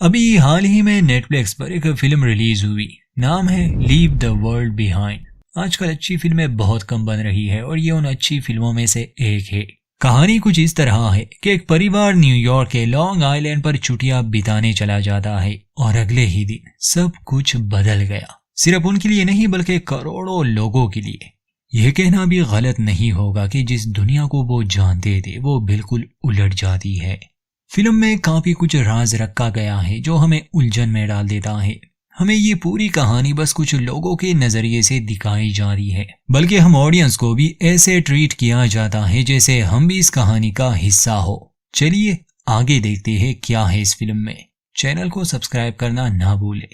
अभी हाल ही में नेटफ्लिक्स पर एक फिल्म रिलीज हुई। नाम है लीव द वर्ल्ड बिहाइंड। आजकल अच्छी फिल्में बहुत कम बन रही है और ये उन अच्छी फिल्मों में से एक है। कहानी कुछ इस तरह है कि एक परिवार न्यूयॉर्क के लॉन्ग आइलैंड पर छुट्टियां बिताने चला जाता है और अगले ही दिन सब कुछ बदल गया। सिर्फ उनके लिए नहीं बल्कि करोड़ों लोगों के लिए। यह कहना भी गलत नहीं होगा कि जिस दुनिया को वो जानते थे वो बिल्कुल उलट जाती है। फिल्म में काफी कुछ राज रखा गया है जो हमें उलझन में डाल देता है। हमें ये पूरी कहानी बस कुछ लोगों के नजरिए से दिखाई जा रही है, बल्कि हम ऑडियंस को भी ऐसे ट्रीट किया जाता है जैसे हम भी इस कहानी का हिस्सा हो। चलिए आगे देखते हैं क्या है इस फिल्म में। चैनल को सब्सक्राइब करना ना भूले।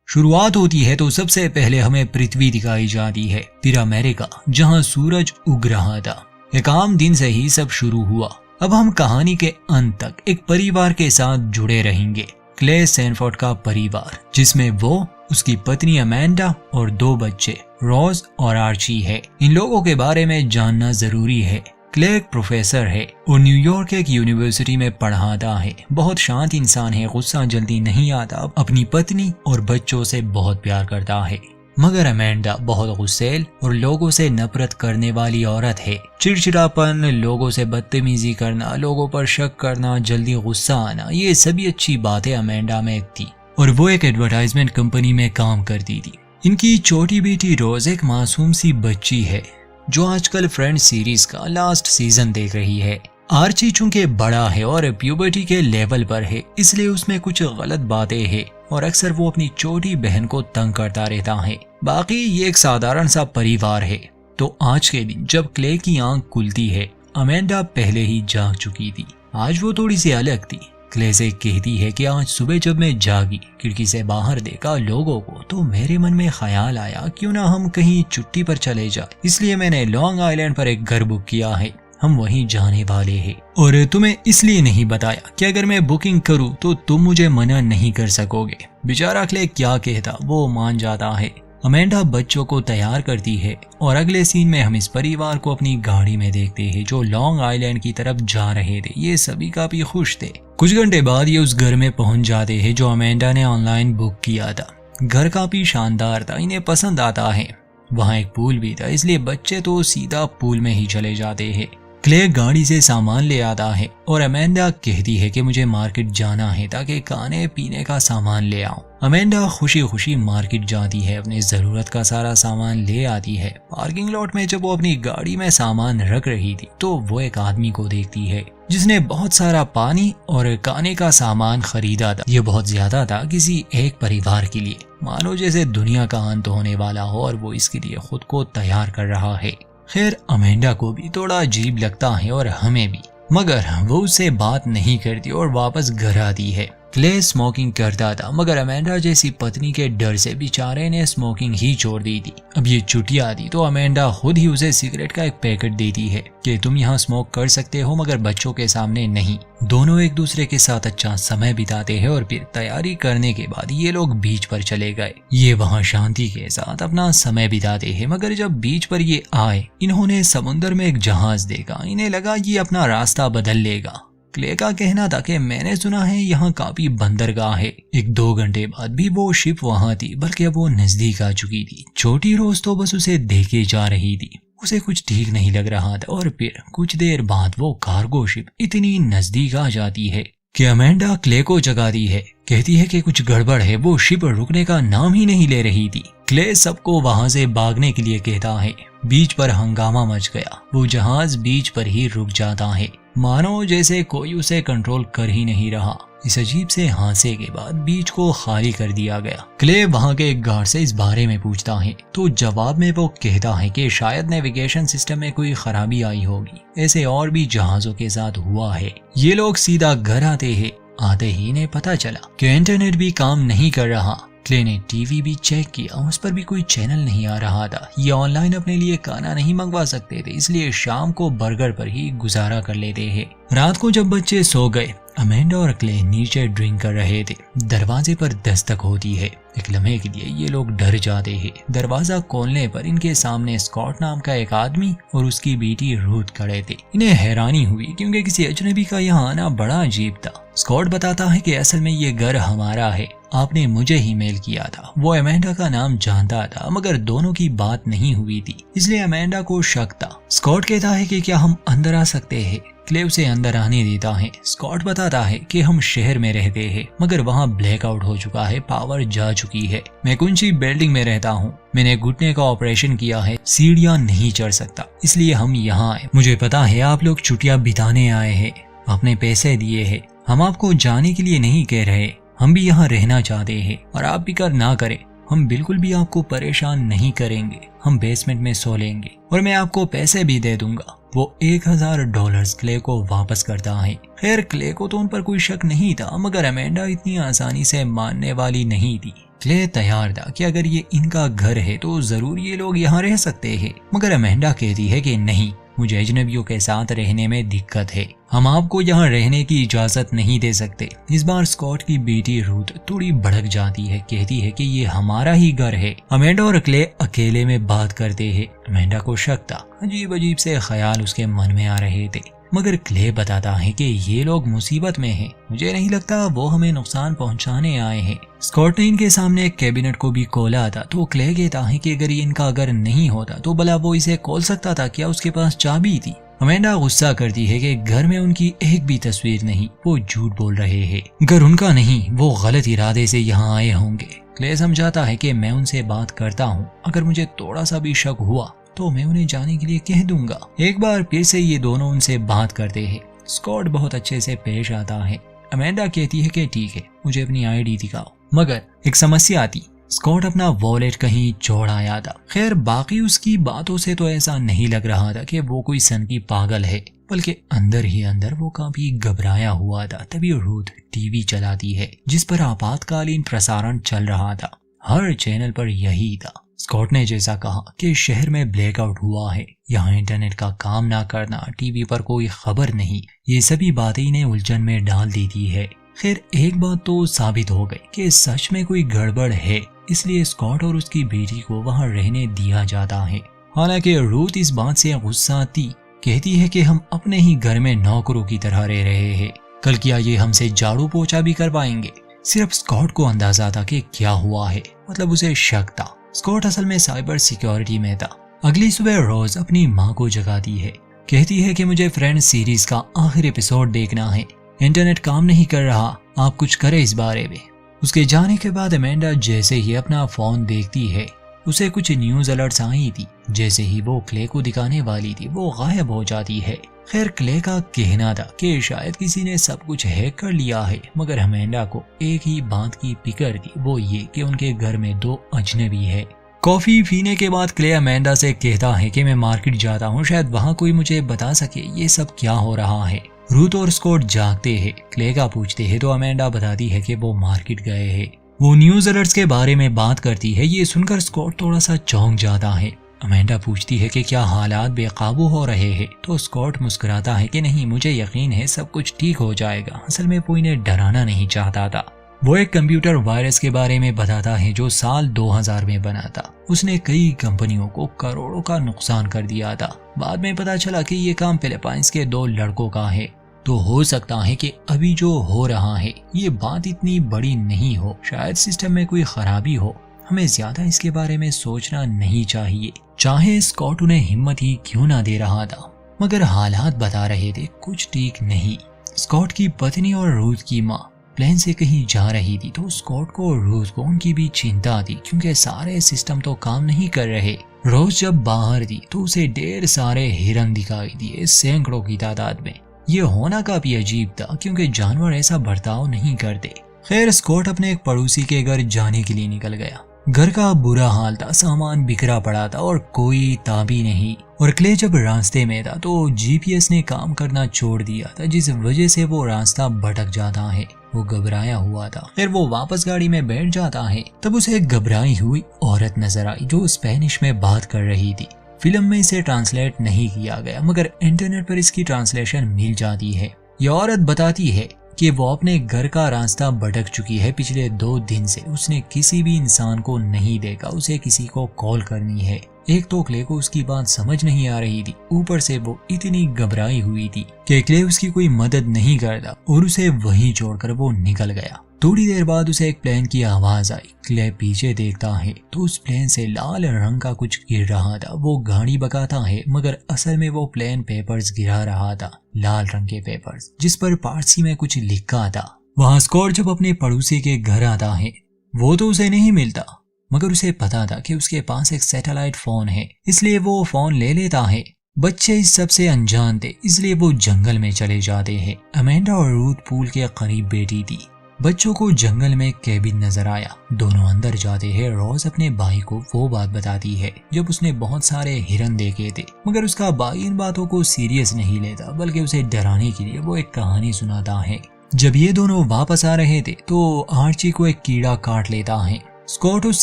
शुरुआत होती है तो सबसे पहले हमें पृथ्वी दिखाई जाती है, फिर अमेरिका जहां सूरज उग रहा था। एक आम दिन से ही सब शुरू हुआ। अब हम कहानी के अंत तक एक परिवार के साथ जुड़े रहेंगे, क्ले सैनफोर्ड का परिवार, जिसमें वो, उसकी पत्नी अमेंडा और 2 बच्चे रोज और आर्ची है। इन लोगों के बारे में जानना जरूरी है। क्ले एक प्रोफेसर है और न्यूयॉर्क एक यूनिवर्सिटी में पढ़ाता है। बहुत शांत इंसान है, गुस्सा जल्दी नहीं आता, अपनी पत्नी और बच्चों से बहुत प्यार करता है। मगर अमेंडा बहुत गुस्सैल और लोगों से नफरत करने वाली औरत है। चिड़चिड़ापन, लोगों से बदतमीजी करना, लोगों पर शक करना, जल्दी गुस्सा आना, ये सभी अच्छी बातें अमेंडा में थी और वो एक एडवर्टाइजमेंट कंपनी में काम करती थी। इनकी छोटी बेटी रोज एक मासूम सी बच्ची है जो आजकल फ्रेंड्स सीरीज का लास्ट सीजन देख रही है। आर्ची चूंकि बड़ा है और प्यूबर्टी के लेवल पर है, इसलिए उसमें कुछ गलत बातें हैं और अक्सर वो अपनी छोटी बहन को तंग करता रहता है। बाकी ये एक साधारण सा परिवार है। तो आज के दिन जब क्ले की आंख खुलती है, अमेंडा पहले ही जाग चुकी थी। आज वो थोड़ी सी अलग थी। क्ले से कहती है कि आज सुबह जब मैं जागी, खिड़की से बाहर देखा लोगों को, तो मेरे मन में ख्याल आया क्यों ना हम कहीं छुट्टी पर चले जाए। इसलिए मैंने लॉन्ग आइलैंड पर एक घर बुक किया है, हम वहीं जाने वाले हैं। और तुम्हें इसलिए नहीं बताया कि अगर मैं बुकिंग करूं तो तुम मुझे मना नहीं कर सकोगे। बेचारा क्ले क्या कहता, वो मान जाता है। अमेंडा बच्चों को तैयार करती है और अगले सीन में हम इस परिवार को अपनी गाड़ी में देखते हैं जो लॉन्ग आइलैंड की तरफ जा रहे थे। ये सभी काफी खुश थे। कुछ घंटे बाद ये उस घर में पहुंच जाते हैं जो अमेंडा ने ऑनलाइन बुक किया था। घर काफी शानदार था, इन्हें पसंद आता है। वहाँ एक पूल भी था, इसलिए बच्चे तो सीधा पूल में ही चले जाते हैं। क्ले गाड़ी से सामान ले आता है और अमेंडा कहती है कि मुझे मार्केट जाना है ताकि खाने पीने का सामान ले आऊं। अमेंडा खुशी खुशी मार्केट जाती है, अपनी जरूरत का सारा सामान ले आती है। पार्किंग लॉट में जब वो अपनी गाड़ी में सामान रख रही थी तो वो एक आदमी को देखती है जिसने बहुत सारा पानी और खाने का सामान खरीदा था। ये बहुत ज्यादा था किसी एक परिवार के लिए, मानो जैसे दुनिया का अंत होने वाला हो और वो इसके लिए खुद को तैयार कर रहा है। खैर अमेंडा को भी थोड़ा अजीब लगता है और हमें भी, मगर वो उससे बात नहीं करती और वापस घर आती है। क्ले स्मोकिंग करता था, मगर अमेंडा जैसी पत्नी के डर से बेचारे ने स्मोकिंग ही छोड़ दी थी। अब ये छुट्टियां थी तो अमेंडा खुद ही उसे सिगरेट का एक पैकेट देती है कि तुम यहाँ स्मोक कर सकते हो मगर बच्चों के सामने नहीं। दोनों एक दूसरे के साथ अच्छा समय बिताते हैं और फिर तैयारी करने के बाद ये लोग बीच पर चले गए। ये वहाँ शांति के साथ अपना समय बिताते हैं, मगर जब बीच पर ये आए, इन्होंने समुद्र में एक जहाज देखा। इन्हें लगा ये अपना रास्ता बदल लेगा। क्ले का कहना था कि मैंने सुना है यहाँ काफी बंदरगाह है। 1-2 घंटे बाद भी वो शिप वहाँ थी, बल्कि अब वो नजदीक आ चुकी थी। छोटी रोज तो बस उसे देखे जा रही थी, उसे कुछ ठीक नहीं लग रहा था। और फिर कुछ देर बाद वो कार्गो शिप इतनी नजदीक आ जाती है कि अमेंडा क्ले को जगाती है, कहती है कि कुछ गड़बड़ है। वो शिप रुकने का नाम ही नहीं ले रही थी। क्ले सबको वहां से भागने के लिए कहता है। बीच पर हंगामा मच गया। वो जहाज बीच पर ही रुक जाता है, मानो जैसे कोई उसे कंट्रोल कर ही नहीं रहा। इस अजीब से हादसे के बाद बीच को खाली कर दिया गया। क्ले वहां के एक गार्ड से इस बारे में पूछता है तो जवाब में वो कहता है कि शायद नेविगेशन सिस्टम में कोई खराबी आई होगी। ऐसे और भी जहाजों के साथ हुआ है। ये लोग सीधा घर आते हैं। आते ही इन्हें पता चला कि इंटरनेट भी काम नहीं कर रहा। क्ले ने टीवी भी चेक किया, उस पर भी कोई चैनल नहीं आ रहा था। ये ऑनलाइन अपने लिए खाना नहीं मंगवा सकते थे, इसलिए शाम को बर्गर पर ही गुजारा कर लेते हैं। रात को जब बच्चे सो गए, अमेंडा और क्ले नीचे ड्रिंक कर रहे थे। दरवाजे पर दस्तक होती है। एक लम्हे के लिए ये लोग डर जाते हैं। दरवाजा खोलने पर इनके सामने स्कॉट नाम का एक आदमी और उसकी बेटी रूथ खड़े थे। इन्हें हैरानी हुई क्योंकि किसी अजनबी का यहाँ आना बड़ा अजीब था। स्कॉट बताता है कि असल में ये घर हमारा है, आपने मुझे ही मेल किया था। वो अमेंडा का नाम जानता था मगर दोनों की बात नहीं हुई थी, इसलिए अमेंडा को शक था। स्कॉट कहता है कि क्या हम अंदर आ सकते हैं। क्ले उसे अंदर आने देता है। स्कॉट बताता है कि हम शहर में रहते हैं मगर वहाँ ब्लैकआउट हो चुका है, पावर जा चुकी है। मैं ऊंची बिल्डिंग में रहता हूँ, मैंने घुटने का ऑपरेशन किया है, सीढ़ियाँ नहीं चढ़ सकता, इसलिए हम यहाँ आए। मुझे पता है आप लोग छुट्टियाँ बिताने आए हैं, आपने पैसे दिए हैं, हम आपको जाने के लिए नहीं कह रहे, हम भी यहाँ रहना चाहते हैं और आप फिक्र ना करें, हम बिल्कुल भी आपको परेशान नहीं करेंगे। हम बेसमेंट में सो लेंगे और मैं आपको पैसे भी दे दूंगा। वो $1000 क्ले को वापस करता है। खैर क्ले को तो उन पर कोई शक नहीं था मगर अमेंडा इतनी आसानी से मानने वाली नहीं थी। क्ले तैयार था कि अगर ये इनका घर है तो जरूर ये लोग यहाँ रह सकते हैं, मगर अमेंडा कहती है कि नहीं, मुझे अजनबियों के साथ रहने में दिक्कत है, हम आपको यहाँ रहने की इजाजत नहीं दे सकते। इस बार स्कॉट की बेटी रूथ थोड़ी भड़क जाती है, कहती है कि ये हमारा ही घर है। अमेंडा और क्ले अकेले में बात करते हैं। अमेंडा को शक था, अजीब अजीब से ख्याल उसके मन में आ रहे थे, मगर क्ले बताता है कि ये लोग मुसीबत में हैं, मुझे नहीं लगता वो हमें नुकसान पहुंचाने आए हैं। स्कॉट ने इनके सामने एक कैबिनेट को भी खोला था तो क्ले कहता है कि अगर ये इनका घर नहीं होता तो भला वो इसे खोल सकता था क्या, उसके पास चाबी थी। अमेंडा गुस्सा करती है कि घर में उनकी एक भी तस्वीर नहीं, वो झूठ बोल रहे हैं, घर उनका नहीं, वो गलत इरादे से यहाँ आए होंगे। क्ले समझाता है कि मैं उनसे बात करता हूँ, अगर मुझे थोड़ा सा भी शक हुआ तो मैं उन्हें जाने के लिए कह दूंगा। एक बार फिर से ये दोनों उनसे बात करते हैं। स्कॉट बहुत अच्छे से पेश आता है। अमेंडा कहती है कि ठीक है, मुझे अपनी आईडी दिखाओ, मगर एक समस्या आती, स्कॉट अपना वॉलेट कहीं छोड़ आया था। खैर बाकी उसकी बातों से तो ऐसा नहीं लग रहा था कि वो कोई सनकी पागल है, बल्कि अंदर ही अंदर वो काफी घबराया हुआ था। तभी रूथ टीवी चलाती है जिस पर आपातकालीन प्रसारण चल रहा था। हर चैनल पर यही था। स्कॉट ने जैसा कहा कि शहर में ब्लैकआउट हुआ है, यहाँ इंटरनेट का काम ना करना, टीवी पर कोई खबर नहीं, ये सभी बातें इन्हें उलझन में डाल देती है। खैर एक बात तो साबित हो गई कि सच में कोई गड़बड़ है, इसलिए स्कॉट और उसकी बेटी को वहाँ रहने दिया जाता है। हालांकि रूथ इस बात से गुस्सा थी, कहती है कि हम अपने ही घर में नौकरों की तरह रह रहे हैं, कल क्या ये हमसे झाड़ू पोछा भी करवाएंगे। सिर्फ स्कॉट को अंदाजा था कि क्या हुआ है, मतलब उसे शक था। स्कॉट असल में साइबर सिक्योरिटी में था। अगली सुबह रोज अपनी माँ को जगाती है, कहती है कि मुझे फ्रेंड्स सीरीज का आखिरी एपिसोड देखना है, इंटरनेट काम नहीं कर रहा, आप कुछ करें इस बारे में। उसके जाने के बाद अमेंडा जैसे ही अपना फोन देखती है, उसे कुछ न्यूज अलर्ट्स आई थी। जैसे ही वो क्ले को दिखाने वाली थी वो गायब हो जाती है। खैर क्ले का कहना था कि शायद किसी ने सब कुछ हैक कर लिया है, मगर अमेंडा को एक ही बात की फिक्र थी, वो ये कि उनके घर में 2 अजनबी है। कॉफी पीने के बाद क्ले अमेंडा से कहता है कि मैं मार्केट जाता हूँ, शायद वहाँ कोई मुझे बता सके ये सब क्या हो रहा है। रूथ और स्कॉट जागते हैं, क्ले का पूछते हैं तो अमेंडा बताती है कि वो मार्केट गए हैं। वो न्यूज अलर्ट्स के बारे में बात करती है। ये सुनकर स्कॉट थोड़ा सा चौंक जाता है। अमेंडा पूछती है कि क्या हालात बेकाबू हो रहे हैं, तो स्कॉट मुस्कुराता है कि नहीं, मुझे यकीन है सब कुछ ठीक हो जाएगा। असल में वो इन्हें डराना नहीं चाहता था। वो एक कंप्यूटर वायरस के बारे में बताता है जो साल 2000 में बना था। उसने कई कंपनियों को करोड़ों का नुकसान कर दिया था। बाद में पता चला कि ये काम फिलीपाइंस के 2 लड़कों का है, तो हो सकता है कि अभी जो हो रहा है ये बात इतनी बड़ी नहीं हो, शायद सिस्टम में कोई खराबी हो। हमें ज्यादा इसके बारे में सोचना नहीं चाहिए। चाहे स्कॉट उन्हें हिम्मत ही क्यों ना दे रहा था, मगर हालात बता रहे थे कुछ ठीक नहीं। स्कॉट की पत्नी और रूथ की माँ प्लेन से कहीं जा रही थी, तो स्कॉट को और रूथ को उनकी भी चिंता थी क्योंकि सारे सिस्टम तो काम नहीं कर रहे। रोज जब बाहर थी तो उसे ढेर सारे हिरन दिखाई दिए, सैकड़ों की तादाद में। ये होना काफी अजीब था क्योंकि जानवर ऐसा बर्ताव नहीं करते। खैर स्कॉट अपने एक पड़ोसी के घर जाने के लिए निकल गया। घर का बुरा हाल था, सामान बिखरा पड़ा था और कोई ताबी नहीं। और क्ले जब रास्ते में था तो जीपीएस ने काम करना छोड़ दिया था, जिस वजह से वो रास्ता भटक जाता है। वो घबराया हुआ था। फिर वो वापस गाड़ी में बैठ जाता है, तब उसे एक घबराई हुई औरत नजर आई जो स्पेनिश में बात कर रही थी। फिल्म में इसे ट्रांसलेट नहीं किया गया, मगर इंटरनेट पर इसकी ट्रांसलेशन मिल जाती है। यह औरत बताती है कि वो अपने घर का रास्ता भटक चुकी है। पिछले 2 दिन से उसने किसी भी इंसान को नहीं देखा, उसे किसी को कॉल करनी है। एक तो क्ले को उसकी बात समझ नहीं आ रही थी, ऊपर से वो इतनी घबराई हुई थी कि क्ले उसकी कोई मदद नहीं करता और उसे वहीं छोड़कर वो निकल गया। थोड़ी देर बाद उसे एक प्लेन की आवाज आई। क्ले पीछे देखता है तो उस प्लेन से लाल रंग का कुछ गिर रहा था। वो गाड़ी भगाता है मगर असल में वो प्लेन पेपर्स गिरा रहा था, लाल रंग के पेपर्स जिस पर पारसी में कुछ लिखा था। वहाँ स्कॉट जब अपने पड़ोसी के घर आता है, वो तो उसे नहीं मिलता मगर उसे पता था कि उसके पास एक सैटेलाइट फोन है, इसलिए वो फोन ले लेता है। बच्चे इस सबसे अनजान थे, इसलिए वो जंगल में चले जाते हैं। अमेंडा और रूथ पूल के करीब बैठी थी। बच्चों को जंगल में केबिन नजर आया, दोनों अंदर जाते हैं। रोज अपने भाई को वो बात बताती है जब उसने बहुत सारे हिरन देखे थे, मगर उसका भाई इन बातों को सीरियस नहीं लेता, बल्कि उसे डराने के लिए वो एक कहानी सुनाता है। जब ये दोनों वापस आ रहे थे तो आर्ची को एक कीड़ा काट लेता है। स्कॉट उस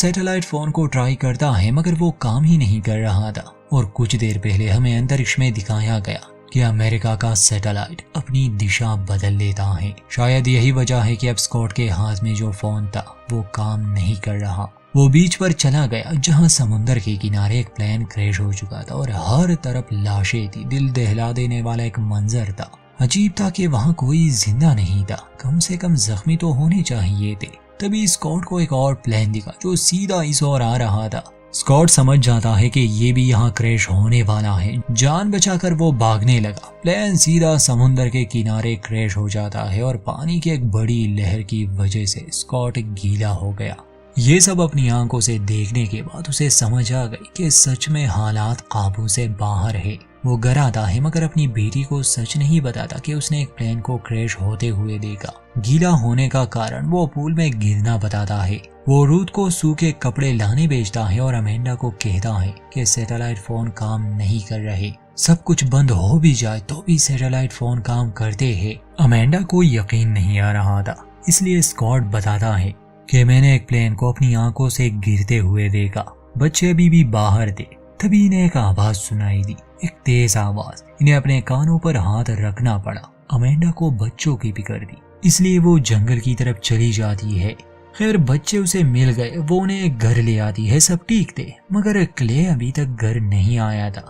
सैटेलाइट फोन को ट्राई करता है मगर वो काम ही नहीं कर रहा था। और कुछ देर पहले हमें अंतरिक्ष में दिखाया गया कि अमेरिका का सैटेलाइट अपनी दिशा बदल लेता है। शायद यही वजह है कि अब स्कॉट के हाथ में जो फोन था वो काम नहीं कर रहा। वो बीच पर चला गया जहां समुद्र के किनारे एक प्लेन क्रैश हो चुका था और हर तरफ लाशें थी। दिल दहला देने वाला एक मंजर था। अजीब था कि वहाँ कोई जिंदा नहीं था, कम से कम जख्मी तो होने चाहिए थे। तभी स्कॉट को एक और प्लेन दिखा जो सीधा इस ओर आ रहा था। स्कॉट समझ जाता है कि ये भी यहाँ क्रैश होने वाला है। जान बचाकर वो भागने लगा। प्लेन सीधा समुद्र के किनारे क्रैश हो जाता है और पानी की एक बड़ी लहर की वजह से स्कॉट गीला हो गया। ये सब अपनी आंखों से देखने के बाद उसे समझ आ गई कि सच में हालात काबू से बाहर है। वो घर आता है मगर अपनी बेटी को सच नहीं बताता कि उसने एक प्लेन को क्रैश होते हुए देखा। गीला होने का कारण वो पूल में गिरना बताता है। वो रूथ को सूखे कपड़े लाने भेजता है और अमेंडा को कहता है कि सैटेलाइट फोन काम नहीं कर रहे। सब कुछ बंद हो भी जाए तो भी सैटेलाइट फोन काम करते हैं। अमेंडा को यकीन नहीं आ रहा था, इसलिए स्कॉट बताता है कि मैंने एक प्लेन को अपनी आंखों से गिरते हुए देखा। बच्चे अभी भी बाहर थे। तभी इन्हें एक आवाज सुनाई दी, एक तेज आवाज। इन्हें अपने कानों पर हाथ रखना पड़ा। अमेंडा को बच्चों की फिक्र थी, इसलिए वो जंगल की तरफ चली जाती है। खैर बच्चे उसे मिल गए, वो उन्हें घर ले आती है। सब ठीक थे मगर क्ले अभी तक घर नहीं आया था।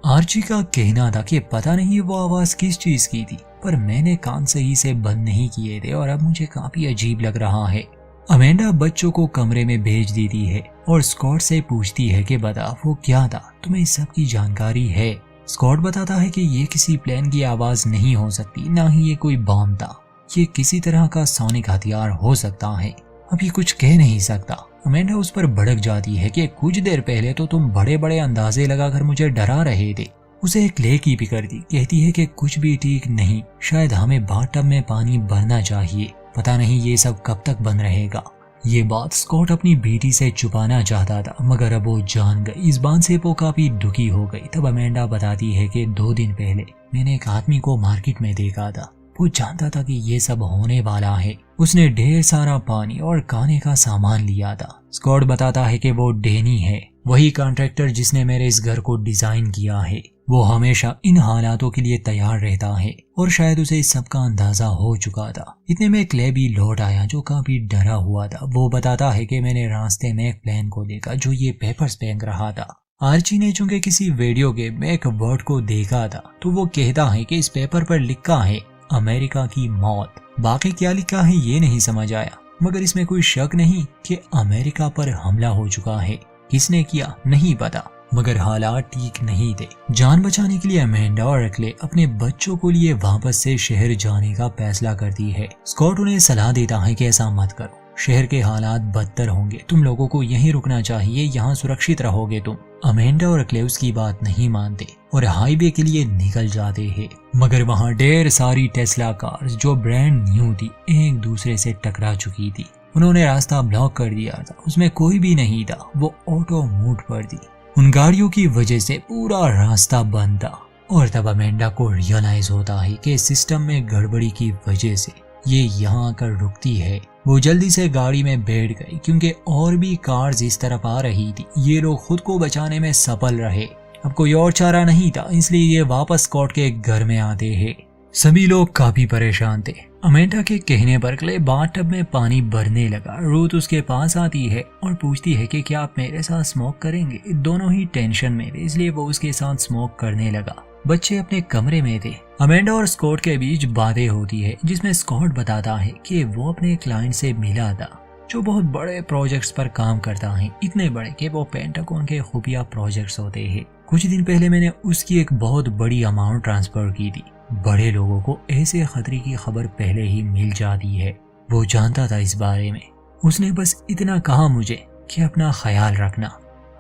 आर्ची का कहना था कि पता नहीं वो आवाज किस चीज की थी, पर मैंने कान सही से बंद नहीं किए थे और अब मुझे काफी अजीब लग रहा है। अमेंडा बच्चों को कमरे में भेज देती है और स्कॉट से पूछती है कि बता वो क्या था, तुम्हें इस सब की जानकारी है? स्कॉट बताता है कि ये किसी प्लेन की आवाज नहीं हो सकती, ना ही ये कोई बम था। ये किसी तरह का सोनिक हथियार हो सकता है। अब ये कुछ कह नहीं सकता। अमेंडा उस पर भड़क जाती है कि कुछ देर पहले तो तुम बड़े बड़े अंदाजे लगाकर मुझे डरा रहे थे। उसे एक क्ले की फिक्र थी। कहती है कि कुछ भी ठीक नहीं, शायद हमें बाथटब में पानी भरना चाहिए। पता नहीं ये सब कब तक बंद रहेगा। ये बात स्कॉट अपनी बेटी से छुपाना चाहता था मगर अब वो जान गई। इस बात से वो काफी दुखी हो गई। तब अमेंडा बताती है कि 2 दिन पहले मैंने एक आदमी को मार्केट में देखा था। वो जानता था कि ये सब होने वाला है। उसने ढेर सारा पानी और खाने का सामान लिया था। स्कॉट बताता है कि वो डेनी है, वही कॉन्ट्रैक्टर जिसने मेरे इस घर को डिजाइन किया है। वो हमेशा इन हालातों के लिए तैयार रहता है और शायद उसे इस सब का अंदाजा हो चुका था। इतने में क्ले भी लौट आया जो काफी डरा हुआ था। वो बताता है कि मैंने रास्ते में एक प्लेन को देखा जो ये पेपर्स फेंक रहा था। आर्ची ने चूंकि किसी वीडियो गेम में एक वर्ड को देखा था तो वो कहता है कि इस पेपर पर लिखा है अमेरिका की मौत। बाकी क्या लिखा है ये नहीं समझ आया मगर इसमें कोई शक नहीं कि अमेरिका पर हमला हो चुका है। किसने किया नहीं पता मगर हालात ठीक नहीं थे। जान बचाने के लिए अमेंडा और क्ले अपने बच्चों को लिए वापस से शहर जाने का फैसला करती है। स्कॉट उन्हें सलाह देता है कि ऐसा मत करो, शहर के हालात बदतर होंगे, तुम लोगों को यहीं रुकना चाहिए, यहाँ सुरक्षित रहोगे तुम। अमेंडा और क्ले उसकी बात नहीं मानते और हाईवे के लिए निकल जाते हैं मगर वहाँ ढेर सारी टेस्ला कार्स जो ब्रांड न्यू थी एक दूसरे से टकरा चुकी थी। उन्होंने रास्ता ब्लॉक कर दिया था, उसमें कोई भी नहीं था। वो ऑटो मूड पर थी। उन गाड़ियों की वजह से पूरा रास्ता बंद था और तब अमेंडा को रियलाइज होता है कि सिस्टम में गड़बड़ी की वजह से ये यहाँ आकर रुकती है। वो जल्दी से गाड़ी में बैठ गई क्योंकि और भी कार्स इस तरफ आ रही थी। ये लोग खुद को बचाने में सफल रहे। अब कोई और चारा नहीं था, इसलिए ये वापस स्कॉट के घर में आते हैं। सभी लोग काफी परेशान थे। अमेंडा के कहने पर क्ले बाथटब में पानी भरने लगा। रूथ उसके पास आती है और पूछती है कि क्या आप मेरे साथ स्मोक करेंगे। दोनों ही टेंशन में थे, इसलिए वो उसके साथ स्मोक करने लगा। बच्चे अपने कमरे में थे। अमेंडा और स्कॉट के बीच बातें होती है, जिसमें स्कॉट बताता है कि वो अपने क्लाइंट से मिला था जो बहुत बड़े प्रोजेक्ट्स पर काम करता है, इतने बड़े कि वो पेंटागन के खुफिया प्रोजेक्ट्स होते हैं। कुछ दिन पहले मैंने उसकी एक बहुत बड़ी अमाउंट ट्रांसफर की थी। बड़े लोगों को ऐसे खतरे की खबर पहले ही मिल जाती है। वो जानता था इस बारे में। उसने बस इतना कहा मुझे कि अपना ख्याल रखना।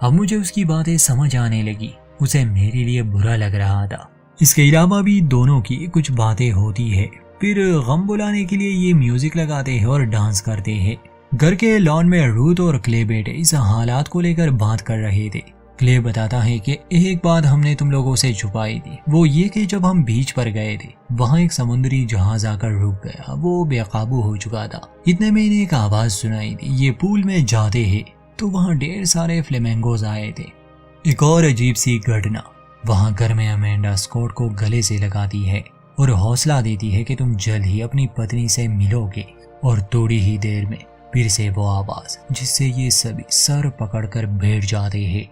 अब मुझे उसकी बातें समझ आने लगी। उसे मेरे लिए बुरा लग रहा था। इसके अलावा भी दोनों की कुछ बातें होती है। फिर गम बुलाने के लिए ये म्यूजिक लगाते हैं और डांस करते हैं। घर के लॉन में रूथ और क्ले बेटे इस हालात को लेकर बात कर रहे थे। क्ले बताता है कि एक बात हमने तुम लोगों से छुपाई थी, वो ये कि जब हम बीच पर गए थे वहाँ एक समुद्री जहाज आकर रुक गया। वो बेकाबू हो चुका था। इतने में इन्हें एक आवाज सुनाई दी। ये पूल में जाते हैं तो वहाँ ढेर सारे फ्लेमेंगोज आए थे। एक और अजीब सी घटना, वहाँ घर में अमेंडा स्कॉट को गले से लगाती है और हौसला देती है कि तुम जल्द ही अपनी पत्नी से मिलोगे। और थोड़ी ही देर में फिर से वो आवाज, जिससे ये सभी सर पकड़कर बैठ जाते हैं।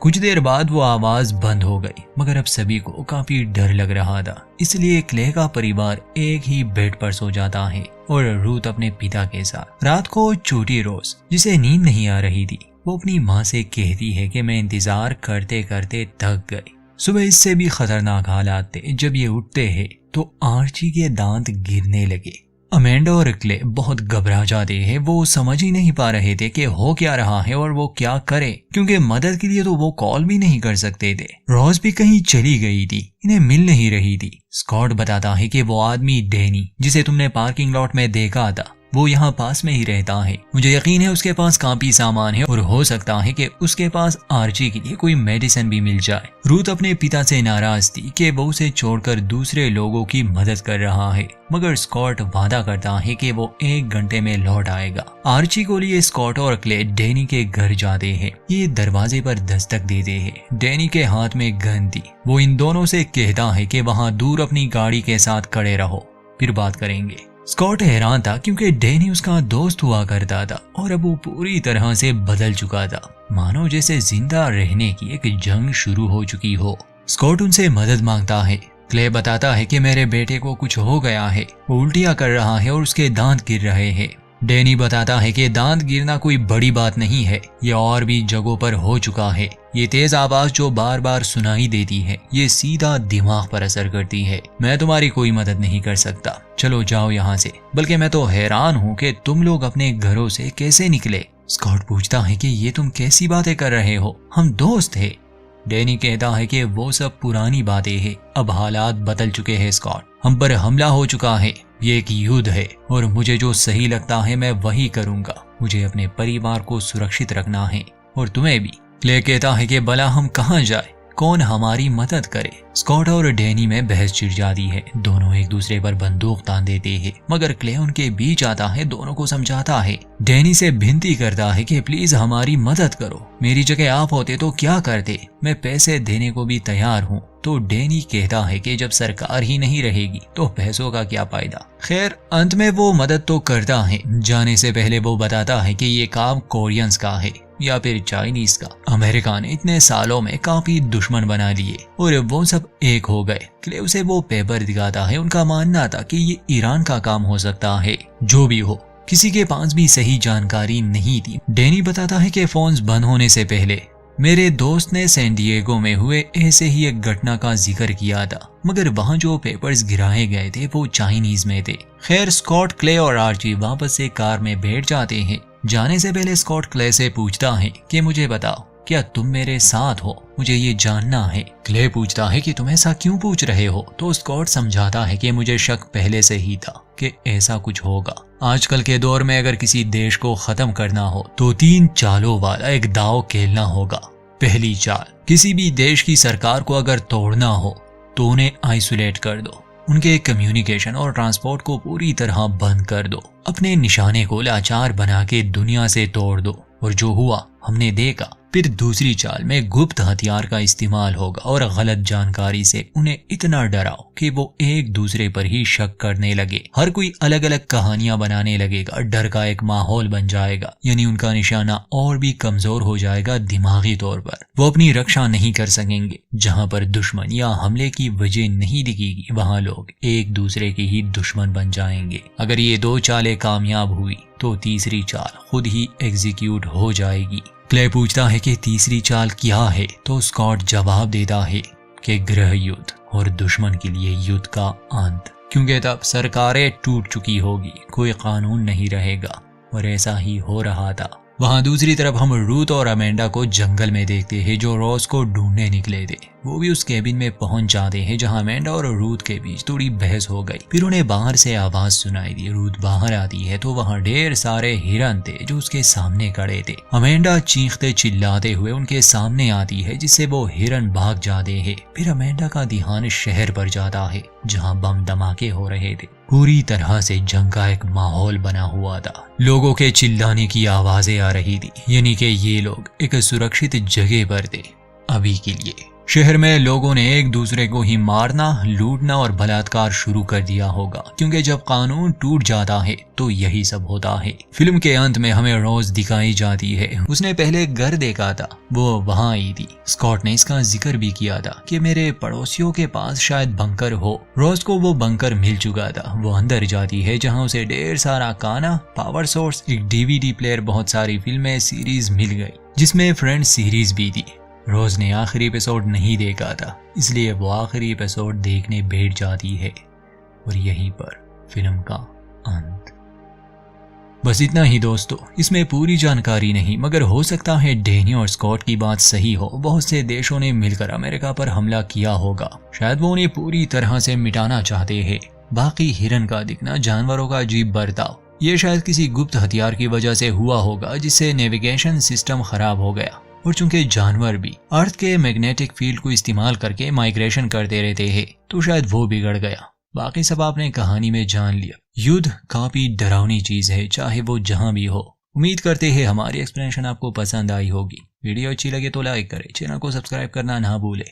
कुछ देर बाद वो आवाज बंद हो गई, मगर अब सभी को काफी डर लग रहा था। इसलिए क्ले का परिवार एक ही बेड पर सो जाता है और रूथ अपने पिता के साथ। रात को छोटी रोज, जिसे नींद नहीं आ रही थी, वो अपनी माँ से कहती है कि मैं इंतजार करते करते थक गई। सुबह इससे भी खतरनाक हालात थे। जब ये उठते हैं तो आर्ची के दांत गिरने लगे। अमेंडा और क्ले बहुत घबरा जाते हैं। वो समझ ही नहीं पा रहे थे कि हो क्या रहा है और वो क्या करे, क्योंकि मदद के लिए तो वो कॉल भी नहीं कर सकते थे। रोज भी कहीं चली गई थी, इन्हें मिल नहीं रही थी। स्कॉट बताता है कि वो आदमी डैनी, जिसे तुमने पार्किंग लॉट में देखा था, वो यहाँ पास में ही रहता है। मुझे यकीन है उसके पास काफी सामान है और हो सकता है कि उसके पास आर्ची के लिए कोई मेडिसिन भी मिल जाए। रूथ अपने पिता से नाराज थी कि वो उसे छोड़कर दूसरे लोगों की मदद कर रहा है, मगर स्कॉट वादा करता है कि वो 1 घंटे में लौट आएगा। आर्ची को लिए स्कॉट और क्ले डैनी के घर जाते हैं। ये दरवाजे पर दस्तक देते हैं। डैनी के हाथ में गन थी। वो इन दोनों से कहता है कि वहाँ दूर अपनी गाड़ी के साथ खड़े रहो, फिर बात करेंगे। स्कॉट हैरान था क्योंकि डैनी उसका दोस्त हुआ करता था और अब वो पूरी तरह से बदल चुका था, मानो जैसे जिंदा रहने की एक जंग शुरू हो चुकी हो। स्कॉट उनसे मदद मांगता है। क्ले बताता है कि मेरे बेटे को कुछ हो गया है, वो उल्टियां कर रहा है और उसके दांत गिर रहे हैं। डैनी बताता है कि दांत गिरना कोई बड़ी बात नहीं है, ये और भी जगहों पर हो चुका है। ये तेज आवाज जो बार बार सुनाई देती है, ये सीधा दिमाग पर असर करती है। मैं तुम्हारी कोई मदद नहीं कर सकता, चलो जाओ यहाँ से। बल्कि मैं तो हैरान हूँ कि तुम लोग अपने घरों से कैसे निकले। स्कॉट पूछता है कि ये तुम कैसी बातें कर रहे हो, हम दोस्त थे। डैनी कहता है कि वो सब पुरानी बातें हैं, अब हालात बदल चुके हैं स्कॉट, हम पर हमला हो चुका है, ये एक युद्ध है और मुझे जो सही लगता है मैं वही करूंगा। मुझे अपने परिवार को सुरक्षित रखना है और तुम्हें भी। क्ले कहता है कि भला हम कहाँ जाए, कौन हमारी मदद करे। स्कॉट और डैनी में बहस छिड़ जाती है। दोनों एक दूसरे पर बंदूक तान देते हैं, मगर क्ले उनके बीच आता है, दोनों को समझाता है। डैनी से विनती करता है कि प्लीज हमारी मदद करो, मेरी जगह आप होते तो क्या करते, मैं पैसे देने को भी तैयार हूँ। तो डैनी कहता है कि जब सरकार ही नहीं रहेगी तो पैसों का क्या फायदा। खैर अंत में वो मदद तो करता है। जाने से पहले वो बताता है कि ये काम कोरियंस का है या फिर चाइनीज का। अमेरिका ने इतने सालों में काफी दुश्मन बना लिए और वो सब एक हो गए। क्ले उसे वो पेपर दिखाता है। उनका मानना था कि ये ईरान का काम हो सकता है। जो भी हो, किसी के पास भी सही जानकारी नहीं थी। डैनी बताता है कि फोन्स बंद होने से पहले मेरे दोस्त ने सैन डिएगो में हुए ऐसे ही एक घटना का जिक्र किया था, मगर वहाँ जो पेपर्स गिराए गए थे वो चाइनीज में थे। खैर स्कॉट, क्ले और आर्ची वापस से कार में बैठ जाते हैं। जाने से पहले स्कॉट क्ले से पूछता है कि मुझे बताओ, क्या तुम मेरे साथ हो, मुझे ये जानना है। क्ले पूछता है कि तुम ऐसा क्यों पूछ रहे हो, तो स्कॉट समझाता है कि मुझे शक पहले से ही था कि ऐसा कुछ होगा। आजकल के दौर में अगर किसी देश को खत्म करना हो तो 3 चालों वाला एक दांव खेलना होगा। पहली चाल, किसी भी देश की सरकार को अगर तोड़ना हो तो उन्हें आइसोलेट कर दो, उनके कम्युनिकेशन और ट्रांसपोर्ट को पूरी तरह बंद कर दो, अपने निशाने को लाचार बना के दुनिया से तोड़ दो। और जो हुआ हमने देखा फिर दूसरी चाल में गुप्त हथियार का इस्तेमाल होगा और गलत जानकारी से उन्हें इतना डराओ कि वो एक दूसरे पर ही शक करने लगे। हर कोई अलग अलग कहानियां बनाने लगेगा, डर का एक माहौल बन जाएगा, यानी उनका निशाना और भी कमजोर हो जाएगा दिमागी तौर पर। वो अपनी रक्षा नहीं कर सकेंगे। जहां पर दुश्मन या हमले की वजह नहीं दिखेगी वहां लोग एक दूसरे के ही दुश्मन बन जाएंगे। अगर ये दो चालें कामयाब हुई तो तीसरी चाल खुद ही एग्जीक्यूट हो जाएगी। क्ले पूछता है कि तीसरी चाल क्या है, तो स्कॉट जवाब देता है कि गृह युद्ध और दुश्मन के लिए युद्ध का अंत, क्योंकि तब सरकारें टूट चुकी होगी, कोई कानून नहीं रहेगा। और ऐसा ही हो रहा था। वहां दूसरी तरफ हम रूथ और अमेंडा को जंगल में देखते हैं जो रॉस को ढूंढने निकले थे। वो भी उस केबिन में पहुंच जाते हैं जहां अमेंडा और रूथ के बीच थोड़ी बहस हो गई। फिर उन्हें बाहर से आवाज सुनाई दी। रूथ बाहर आती है तो वहां ढेर सारे हिरन थे जो उसके सामने खड़े थे। अमेंडा चीखते चिल्लाते हुए उनके सामने आती है जिससे वो हिरन भाग जाते हैं। फिर अमेंडा का ध्यान शहर पर जाता है जहां बम धमाके हो रहे थे। पूरी तरह से जंग का एक माहौल बना हुआ था। लोगों के चिल्लाने की आवाजें आ रही थी, यानी कि ये लोग एक सुरक्षित जगह पर थे अभी के लिए। शहर में लोगों ने एक दूसरे को ही मारना, लूटना और बलात्कार शुरू कर दिया होगा, क्योंकि जब कानून टूट जाता है तो यही सब होता है। फिल्म के अंत में हमें रोज दिखाई जाती है। उसने पहले घर देखा था, वो वहां आई थी। स्कॉट ने इसका जिक्र भी किया था कि मेरे पड़ोसियों के पास शायद बंकर हो। रोज को वो बंकर मिल चुका था। वो अंदर जाती है जहां उसे ढेर सारा खाना, पावर सोर्स, एक डीवीडी प्लेयर, बहुत सारी फिल्में, सीरीज मिल गई, जिसमें फ्रेंड्स सीरीज भी थी। रोज ने आखिरी एपिसोड नहीं देखा था, इसलिए वो आखिरी एपिसोड देखने बैठ जाती है और यहीं पर फिल्म का अंत। बस इतना ही दोस्तों। इसमें पूरी जानकारी नहीं, मगर हो सकता है डैनी और स्कॉट की बात सही हो। बहुत से देशों ने मिलकर अमेरिका पर हमला किया होगा। शायद वो उन्हें पूरी तरह से मिटाना चाहते हैं। बाकी हिरन का दिखना, जानवरों का अजीब बर्ताव, ये शायद किसी गुप्त हथियार की वजह से हुआ होगा जिससे नेविगेशन सिस्टम खराब हो गया। और चूंकि जानवर भी अर्थ के मैग्नेटिक फील्ड को इस्तेमाल करके माइग्रेशन करते रहते हैं, तो शायद वो बिगड़ गया। बाकी सब आपने कहानी में जान लिया। युद्ध काफी डरावनी चीज है, चाहे वो जहां भी हो। उम्मीद करते हैं हमारी एक्सप्लेनेशन आपको पसंद आई होगी। वीडियो अच्छी लगे तो लाइक करें, चैनल को सब्सक्राइब करना ना भूले।